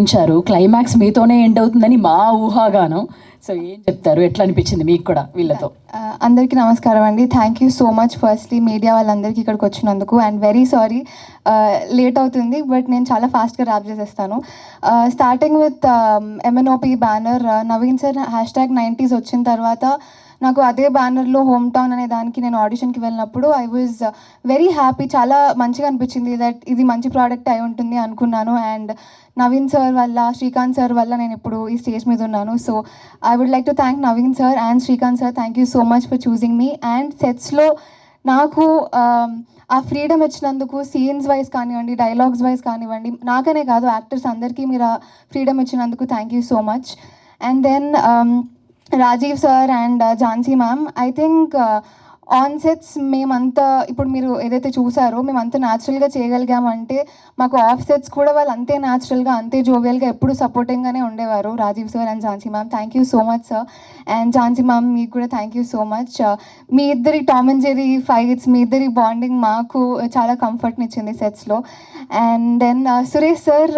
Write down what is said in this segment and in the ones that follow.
ఇచ్చారు. క్లైమాక్స్ మీతోనే ఎండ్ అవుతుందని మా ఊహాగానం. సో ఏం చెప్తారు? ఎట్లా అనిపించింది మీకు కూడా వీళ్ళతో? అందరికీ నమస్కారం అండి. Thank you so much firstly media వాళ్ళందరికీ ఇక్కడికి వచ్చినందుకు. అండ్ వెరీ సారీ లేట్ అవుతుంది, బట్ నేను చాలా ఫాస్ట్గా ర్యాప్ చేసేస్తాను. Starting with MNOP banner, Naveen sir #90s వచ్చిన తర్వాత నాకు అదే బ్యానర్లో హోమ్ టౌన్ అనే దానికి నేను ఆడిషన్కి వెళ్ళినప్పుడు ఐ వాజ్ వెరీ హ్యాపీ. చాలా మంచిగా అనిపించింది దట్ ఇది మంచి ప్రోడక్ట్ అయి ఉంటుంది అనుకున్నాను. అండ్ నవీన్ సార్ వల్ల, శ్రీకాంత్ సార్ వల్ల నేను ఇప్పుడు ఈ స్టేజ్ మీద ఉన్నాను. So I would like to thank Naveen sir and Srikanth sir. Thank you so much for choosing me. And సెట్స్లో నాకు ఆ ఫ్రీడమ్ ఇచ్చినందుకు, సీన్స్ వైజ్ కానివ్వండి, డైలాగ్స్ వైజ్ కానివ్వండి, నాకనే కాదు యాక్టర్స్ అందరికీ మీరు ఆ ఫ్రీడమ్ ఇచ్చినందుకు thank you so much. And then Rajeev sir and Jhansi ma'am, I think on sets మేమంతా ఇప్పుడు మీరు ఏదైతే చూసారో మేమంతా న్యాచురల్గా చేయగలిగామంటే మాకు ఆఫ్ సెట్స్ కూడా వాళ్ళు అంతే న్యాచురల్గా, అంతే జోవియల్గా ఎప్పుడు సపోర్టింగ్గానే ఉండేవారు. Rajeev sir and Jhansi ma'am, thank you so much sir. And Jhansi ma'am మీకు కూడా థ్యాంక్ యూ సో మచ్. మీ ఇద్దరి టామ్ అండ్ జెర్రీ ఫైట్స్, మీ ఇద్దరి బాండింగ్ మాకు చాలా కంఫర్ట్ని ఇచ్చింది సెట్స్లో. And then Suresh sir,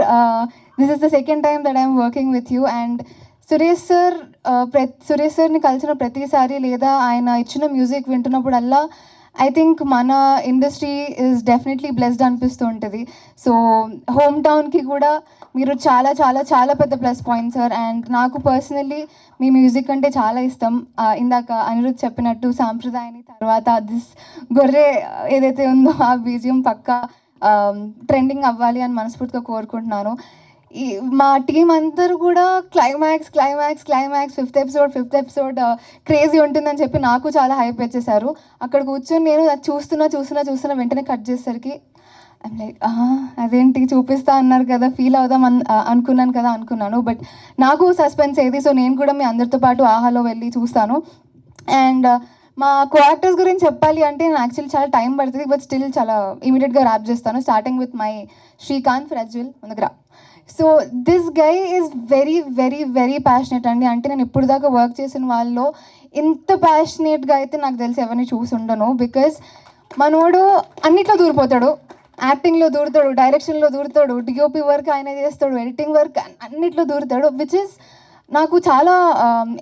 this is the second time that I'm working with you. And Suresh సార్ని కలిసిన ప్రతిసారి లేదా ఆయన ఇచ్చిన మ్యూజిక్ వింటున్నప్పుడల్లా ఐ థింక్ మన ఇండస్ట్రీ ఈజ్ డెఫినెట్లీ బ్లెస్డ్ అనిపిస్తూ ఉంటుంది. సో హోమ్ టౌన్కి కూడా మీరు చాలా చాలా చాలా పెద్ద ప్లస్ పాయింట్ సార్. అండ్ నాకు పర్సనల్లీ మీ మ్యూజిక్ అంటే చాలా ఇష్టం. ఇందాక అనిరుద్ చెప్పినట్టు సాంప్రదాయాన్ని తర్వాత దిస్ గొర్రె ఏదైతే ఉందో ఆ బీజియం పక్కా ట్రెండింగ్ అవ్వాలి అని మనస్ఫూర్తిగా కోరుకుంటున్నాను. మా టీం అందరూ కూడా క్లైమాక్స్ ఫిఫ్త్ ఎపిసోడ్ క్రేజీ ఉంటుందని చెప్పి నాకు చాలా హైప్ వచ్చేసారు. అక్కడ కూర్చొని నేను చూస్తున్నా వెంటనే కట్ చేసేసరికి ఐమ్ లైక్ అదేంటి చూపిస్తా అన్నారు కదా, ఫీల్ అవుదాం అనుకున్నాను. బట్ నాకు సస్పెన్స్ ఏది, సో నేను కూడా మీ అందరితో పాటు ఆహాలో వెళ్ళి చూస్తాను. అండ్ మా క్వార్టర్స్ గురించి చెప్పాలి అంటే నేను యాక్చువల్లీ చాలా టైం పడుతుంది, బట్ స్టిల్ చాలా ఇమీడియట్గా ర్యాప్ చేస్తాను. స్టార్టింగ్ విత్ మై శ్రీకాంత్ ఫ్రెజ్విల్ ముందుగా. So this guy is very very very passionate అండి. అంటే నేను ఇప్పుడు దాకా వర్క్ చేసిన వాళ్ళలో ఇంత ప్యాషనేట్గా అయితే నాకు తెలిసి ఎవరిని చూసి ఉండను. బికాజ్ మనోడు అన్నిట్లో దూరిపోతాడు. యాక్టింగ్లో దూరుతాడు, డైరెక్షన్లో దూరుతాడు, డిఓపి వర్క్ ఆయన చేస్తాడు, ఎడిటింగ్ వర్క్ అన్నిట్లో దూరుతాడు. విచ్ ఇస్ నాకు చాలా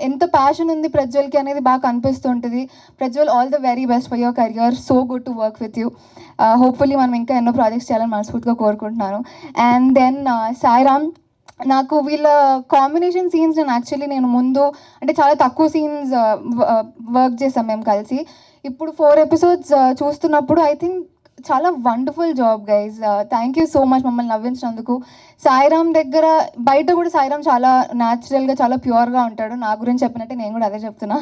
ఎంత ప్యాషన్ ఉంది ప్రజ్వల్కి అనేది బాగా కనిపిస్తుంటుంది. Prajwal, all the very best for your career. So good to work with you. Hopefully మనం ఇంకా ఎన్నో ప్రాజెక్ట్స్ చేయాలని మనస్ఫూర్తిగా కోరుకుంటున్నాను. అండ్ దెన్ సాయిరామ్, నాకు వీళ్ళ కాంబినేషన్ సీన్స్ నేను ముందు అంటే చాలా తక్కువ సీన్స్ వర్క్ చేసాం మేము కలిసి. ఇప్పుడు 4 ఎపిసోడ్స్ చూస్తున్నప్పుడు ఐ థింక్ చాలా wonderful job guys. Thank you so much మమ్మల్ని నవ్వించినందుకు. సాయిరామ్ దగ్గర బయట కూడా సాయిరామ్ చాలా న్యాచురల్గా, చాలా ప్యూర్గా ఉంటాడు. నా గురించి చెప్పినట్టే నేను కూడా అదే చెప్తున్నా.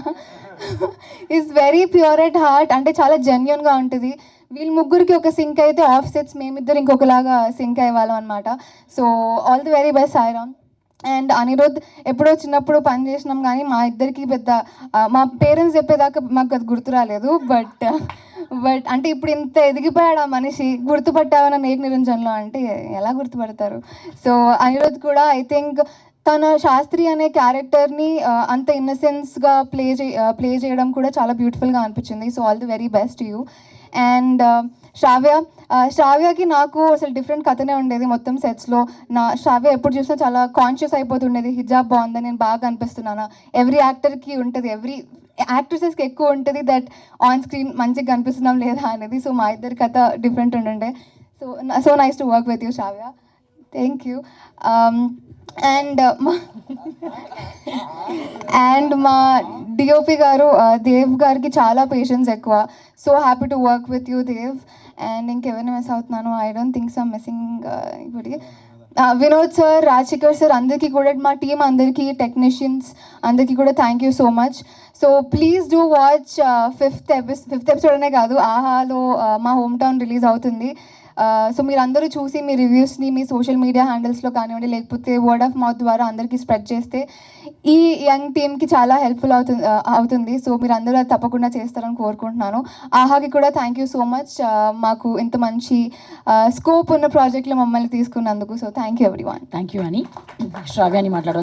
Is very pure at heart, అంటే చాలా జెన్యున్గా ఉంటుంది. వీళ్ళ ముగ్గురికి ఒక సింక్ అయితే ఆఫ్ సెట్స్ మేమిద్దరు ఇంకొకలాగా సింక్ అయ్యేవాళ్ళం అనమాట. So all the very best Sairam. And Anirudh, ఎప్పుడో చిన్నప్పుడు పని చేసినాం కానీ మా ఇద్దరికి పెద్ద మా పేరెంట్స్ చెప్పేదాకా మాకు అది గుర్తు రాలేదు. బట్ అంటే ఇప్పుడు ఇంత ఎదిగిపోయాడు ఆ మనిషి, గుర్తుపట్టావన్న నేక్ నిరంజన్లో అంటే ఎలా గుర్తుపడతారు? సో అనిరుద్ కూడా ఐ థింక్ తన శాస్త్రి అనే క్యారెక్టర్ని అంత ఇన్నసెన్స్గా ప్లే చేయడం కూడా చాలా బ్యూటిఫుల్గా అనిపించింది. So all the very best you. And శ్రావ్యకి నాకు అసలు డిఫరెంట్ కథనే ఉండేది మొత్తం సెట్స్లో. శ్రావ్య ఎప్పుడు చూసినా చాలా కాన్షియస్ అయిపోతుండేది, హిజాబ్ బాగుందని నేను బాగా కనిపిస్తున్నాను. ఎవ్రీ యాక్టర్కి ఉంటుంది, ఎవ్రీ యాక్ట్రెసెస్కి ఎక్కువ ఉంటుంది దట్ ఆన్ స్క్రీన్ మంచిగా కనిపిస్తున్నాం లేదా అనేది. సో మా ఇద్దరి కథ డిఫరెంట్ ఉండే. So nice to work with you Shravya. Thank you. And మా డిఓపి గారు దేవ్ గారికి చాలా పేషెన్స్ ఎక్కువ. So happy to work with you Dev. And ఇంకెవరిని మిస్ అవుతున్నాను? I don't think some missing ఇప్పటికి. వినోద్ సార్, రాజశేఖర్ సార్, అందరికీ కూడా, మా టీం అందరికీ, టెక్నీషియన్స్ అందరికీ కూడా thank you so much. So please do watch fifth episode అనే కాదు, ఆహాలో మా హోమ్ టౌన్ రిలీజ్ అవుతుంది. సో మీరు అందరూ చూసి మీ రివ్యూస్ని మీ సోషల్ మీడియా హ్యాండిల్స్లో కానివ్వండి, లేకపోతే వర్డ్ ఆఫ్ మౌత్ ద్వారా అందరికీ స్ప్రెడ్ చేస్తే ఈ యంగ్ టీమ్కి చాలా హెల్ప్ఫుల్ అవుతుంది. సో మీరు అందరూ అది తప్పకుండా చేస్తారని కోరుకుంటున్నాను. ఆహాకి కూడా థ్యాంక్ యూ సో మచ్, మాకు ఇంత మంచి స్కోప్ ఉన్న ప్రాజెక్ట్లో మమ్మల్ని తీసుకున్నందుకు. So thank you everyone. Thank you అని శ్రావ్యాని మాట్లాడారు.